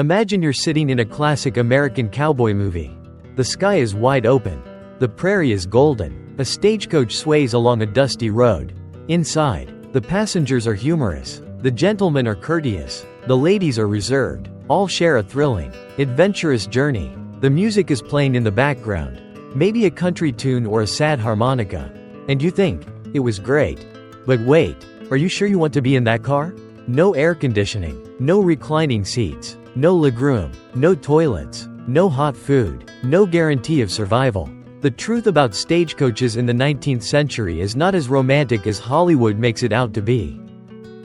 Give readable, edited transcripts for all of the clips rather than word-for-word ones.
Imagine you're sitting in a classic American cowboy movie. The sky is wide open. The prairie is golden. A stagecoach sways along a dusty road. Inside, the passengers are humorous. The gentlemen are courteous. The ladies are reserved. All share a thrilling, adventurous journey. The music is playing in the background. Maybe a country tune or a sad harmonica. And you think, it was great. But wait, are you sure you want to be in that car? No air conditioning, no reclining seats, no legroom, no toilets, no hot food, no guarantee of survival. The truth about stagecoaches in the 19th century is not as romantic as Hollywood makes it out to be.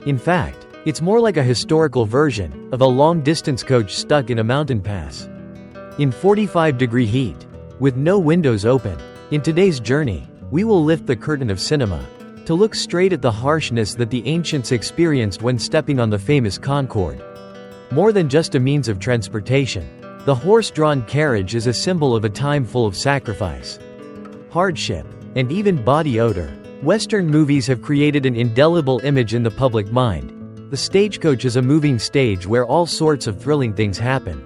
In fact, it's more like a historical version of a long-distance coach stuck in a mountain pass. In 45-degree heat, with no windows open. In today's journey, we will lift the curtain of cinema to look straight at the harshness that the ancients experienced when stepping on the famous Concorde. More than just a means of transportation, the horse-drawn carriage is a symbol of a time full of sacrifice, hardship, and even body odor. Western movies have created an indelible image in the public mind. The stagecoach is a moving stage where all sorts of thrilling things happen.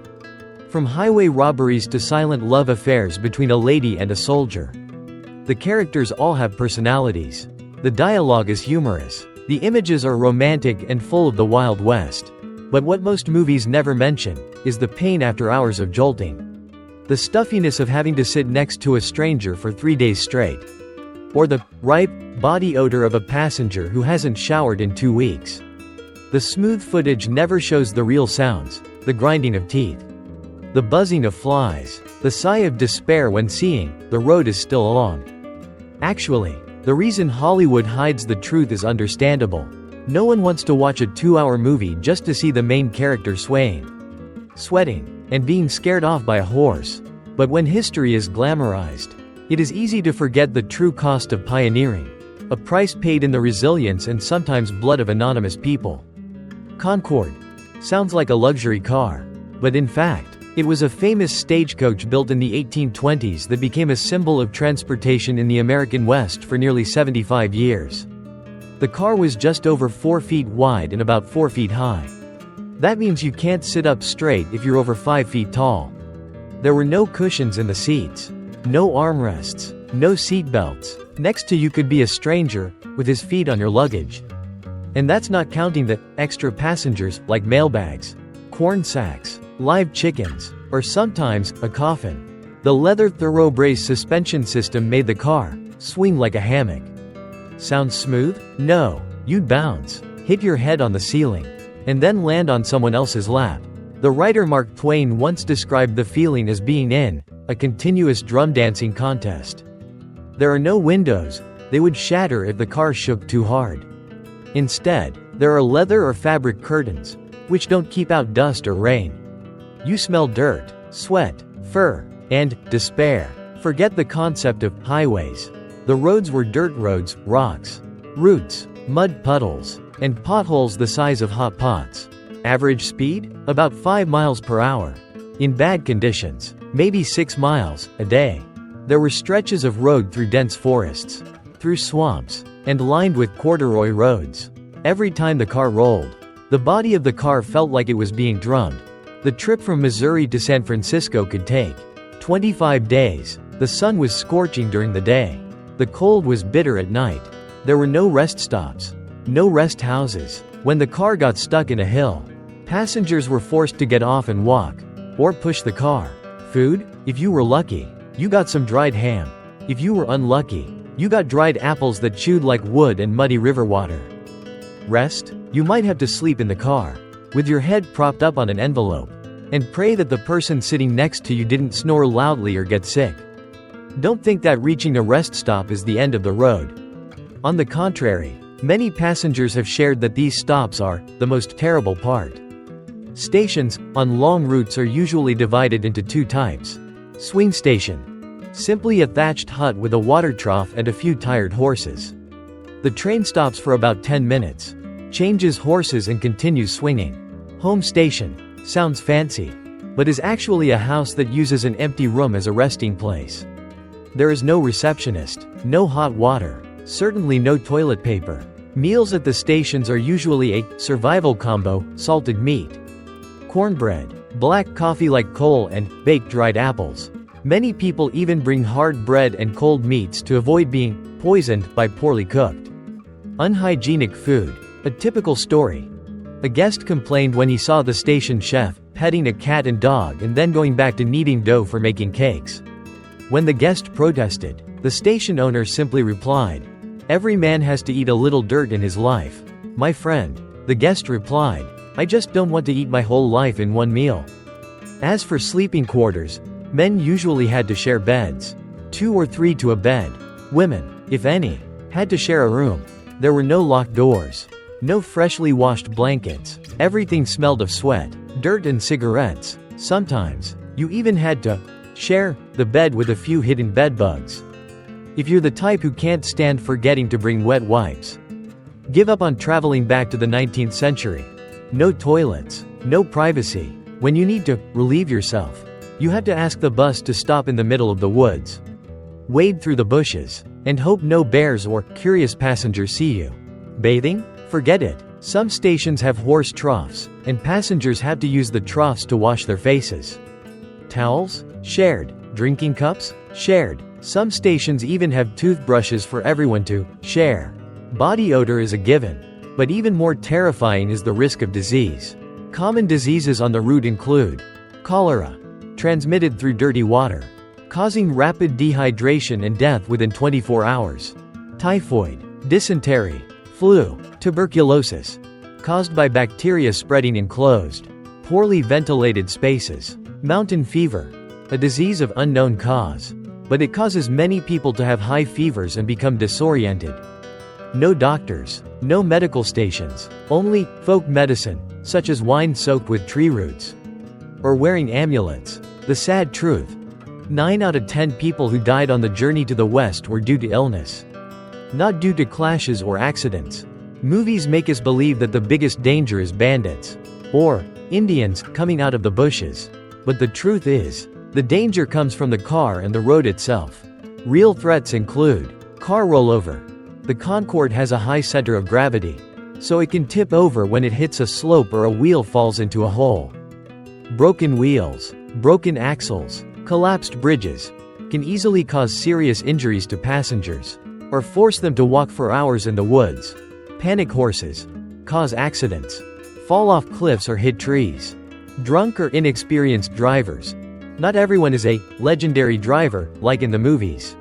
From highway robberies to silent love affairs between a lady and a soldier. The characters all have personalities. The dialogue is humorous. The images are romantic and full of the Wild West. But what most movies never mention is the pain after hours of jolting. The stuffiness of having to sit next to a stranger for 3 days straight. Or the ripe body odor of a passenger who hasn't showered in 2 weeks. The smooth footage never shows the real sounds, the grinding of teeth, the buzzing of flies, the sigh of despair when seeing the road is still long. Actually, the reason Hollywood hides the truth is understandable. No one wants to watch a 2-hour movie just to see the main character swaying, sweating, and being scared off by a horse. But when history is glamorized, it is easy to forget the true cost of pioneering, a price paid in the resilience and sometimes blood of anonymous people. Concorde sounds like a luxury car, but in fact, it was a famous stagecoach built in the 1820s that became a symbol of transportation in the American West for nearly 75 years. The car was just over 4 feet wide and about 4 feet high. That means you can't sit up straight if you're over 5 feet tall. There were no cushions in the seats, no armrests, no seat belts. Next to you could be a stranger, with his feet on your luggage. And that's not counting the extra passengers like mailbags, corn sacks, live chickens, or sometimes a coffin. The leather thoroughbred suspension system made the car swing like a hammock. Sounds smooth? No. You'd bounce, hit your head on the ceiling, and then land on someone else's lap. The writer Mark Twain once described the feeling as being in a continuous drum dancing contest. There are no windows. They would shatter if the car shook too hard. Instead, there are leather or fabric curtains, which don't keep out dust or rain. You smell dirt, sweat, fur, and despair. Forget the concept of highways. The roads were dirt roads, rocks, roots, mud puddles, and potholes the size of hot pots. Average speed? About 5 miles per hour. In bad conditions, maybe 6 miles a day. There were stretches of road through dense forests, through swamps, and lined with corduroy roads. Every time the car rolled, the body of the car felt like it was being drummed. The trip from Missouri to San Francisco could take 25 days. The sun was scorching during the day. The cold was bitter at night. There were no rest stops, no rest houses. When the car got stuck in a hill, passengers were forced to get off and walk, or push the car. Food? If you were lucky, you got some dried ham. If you were unlucky, you got dried apples that chewed like wood and muddy river water. Rest? You might have to sleep in the car, with your head propped up on an envelope, and pray that the person sitting next to you didn't snore loudly or get sick. Don't think that reaching a rest stop is the end of the road. On the contrary, many passengers have shared that these stops are the most terrible part. Stations on long routes are usually divided into 2 types. Swing station. Simply a thatched hut with a water trough and a few tired horses. The train stops for about 10 minutes, changes horses and continues swinging. Home station. Sounds fancy, but is actually a house that uses an empty room as a resting place. There is no receptionist, no hot water, certainly no toilet paper. Meals at the stations are usually a survival combo: salted meat, cornbread, black coffee like coal, and baked dried apples. Many people even bring hard bread and cold meats to avoid being poisoned by poorly cooked, unhygienic food. A typical story. A guest complained when he saw the station chef petting a cat and dog and then going back to kneading dough for making cakes. When the guest protested, the station owner simply replied, "Every man has to eat a little dirt in his life, my friend." The guest replied, "I just don't want to eat my whole life in one meal." As for sleeping quarters, men usually had to share beds, 2 or 3 to a bed. Women, if any, had to share a room. There were no locked doors, no freshly washed blankets. Everything smelled of sweat, dirt and cigarettes. Sometimes, you even had to share the bed with a few hidden bedbugs. If you're the type who can't stand forgetting to bring wet wipes, give up on traveling back to the 19th century. No toilets, no privacy. When you need to relieve yourself, you had to ask the bus to stop in the middle of the woods, wade through the bushes, and hope no bears or curious passengers see you. Bathing? Forget it. Some stations have horse troughs, and passengers have to use the troughs to wash their faces. Towels? Shared. Drinking cups? Shared. Some stations even have toothbrushes for everyone to share. Body odor is a given. But even more terrifying is the risk of disease. Common diseases on the route include cholera, transmitted through dirty water, causing rapid dehydration and death within 24 hours. Typhoid, dysentery, flu, tuberculosis, caused by bacteria spreading in closed, poorly ventilated spaces. Mountain fever, a disease of unknown cause, but it causes many people to have high fevers and become disoriented. No doctors, no medical stations, only folk medicine, such as wine soaked with tree roots, or wearing amulets. The sad truth: 9 out of 10 people who died on the journey to the West were due to illness, not due to clashes or accidents. Movies make us believe that the biggest danger is bandits or Indians coming out of the bushes. But the truth is, the danger comes from the car and the road itself. Real threats include car rollover. The Concorde has a high center of gravity, so it can tip over when it hits a slope or a wheel falls into a hole. Broken wheels, broken axles, collapsed bridges can easily cause serious injuries to passengers, or force them to walk for hours in the woods. Panic horses cause accidents, fall off cliffs or hit trees. Drunk or inexperienced drivers. Not everyone is a legendary driver, like in the movies.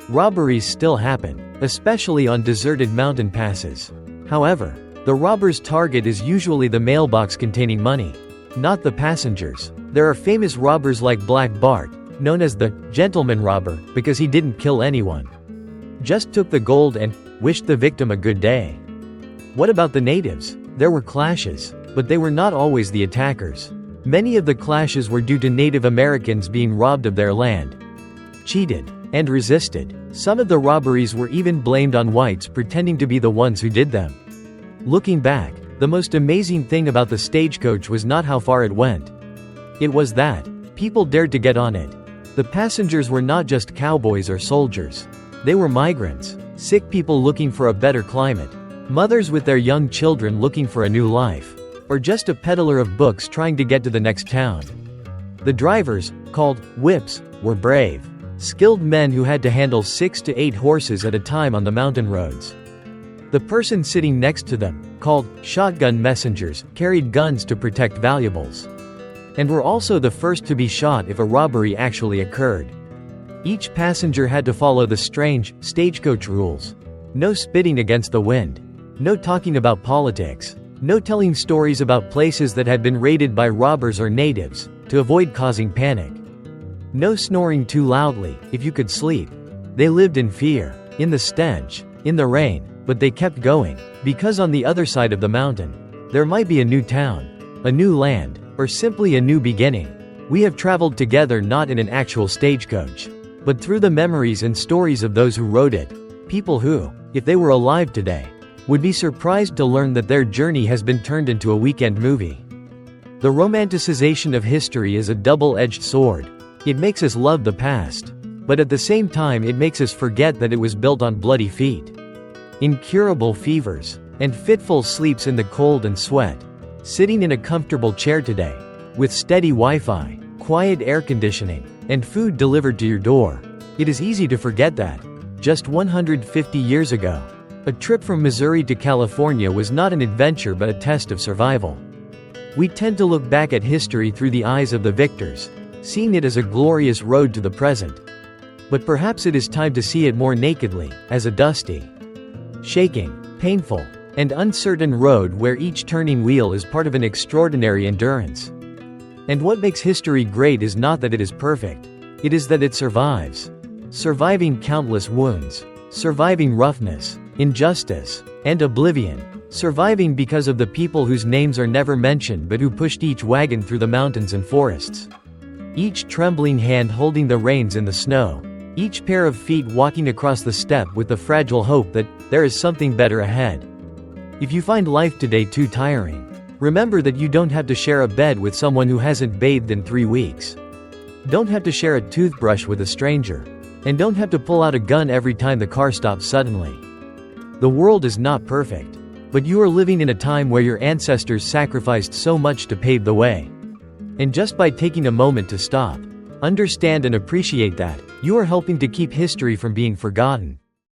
Robberies still happen, especially on deserted mountain passes. However, the robber's target is usually the mailbox containing money, not the passengers. There are famous robbers like Black Bart, known as the gentleman robber, because he didn't kill anyone, just took the gold and wished the victim a good day. What about the natives? There were clashes, but they were not always the attackers. Many of the clashes were due to Native Americans being robbed of their land, cheated, and resisted. Some of the robberies were even blamed on whites pretending to be the ones who did them. Looking back, the most amazing thing about the Stagecoach was not how far it went. It was that people dared to get on it. The passengers were not just cowboys or soldiers. They were migrants, sick people looking for a better climate, mothers with their young children looking for a new life, or just a peddler of books trying to get to the next town. The drivers, called whips, were brave, skilled men who had to handle 6 to 8 horses at a time on the mountain roads. The person sitting next to them, called shotgun messengers, carried guns to protect valuables, and were also the first to be shot if a robbery actually occurred. Each passenger had to follow the strange stagecoach rules. No spitting against the wind, no talking about politics, no telling stories about places that had been raided by robbers or natives, to avoid causing panic. No snoring too loudly, if you could sleep. They lived in fear, in the stench, in the rain, but they kept going, because on the other side of the mountain, there might be a new town, a new land, or simply a new beginning. We have traveled together not in an actual stagecoach, but through the memories and stories of those who rode it, people who, if they were alive today, would be surprised to learn that their journey has been turned into a weekend movie. The romanticization of history is a double-edged sword. It makes us love the past, but at the same time it makes us forget that it was built on bloody feet, incurable fevers, and fitful sleeps in the cold and sweat. Sitting in a comfortable chair today, With steady Wi-Fi, quiet air conditioning, and food delivered to your door. It is easy to forget that, just 150 years ago, a trip from Missouri to California was not an adventure but a test of survival. We tend to look back at history through the eyes of the victors, seeing it as a glorious road to the present. But perhaps it is time to see it more nakedly, as a dusty, shaking, painful, and uncertain road where each turning wheel is part of an extraordinary endurance. And what makes history great is not that it is perfect, it is that it survives. Surviving countless wounds, surviving roughness, injustice, and oblivion. Surviving because of the people whose names are never mentioned but who pushed each wagon through the mountains and forests. Each trembling hand holding the reins in the snow. Each pair of feet walking across the steppe with the fragile hope that there is something better ahead. If you find life today too tiring, remember that you don't have to share a bed with someone who hasn't bathed in 3 weeks. Don't have to share a toothbrush with a stranger. And don't have to pull out a gun every time the car stops suddenly. The world is not perfect, but you are living in a time where your ancestors sacrificed so much to pave the way. And just by taking a moment to stop, understand and appreciate that, you are helping to keep history from being forgotten.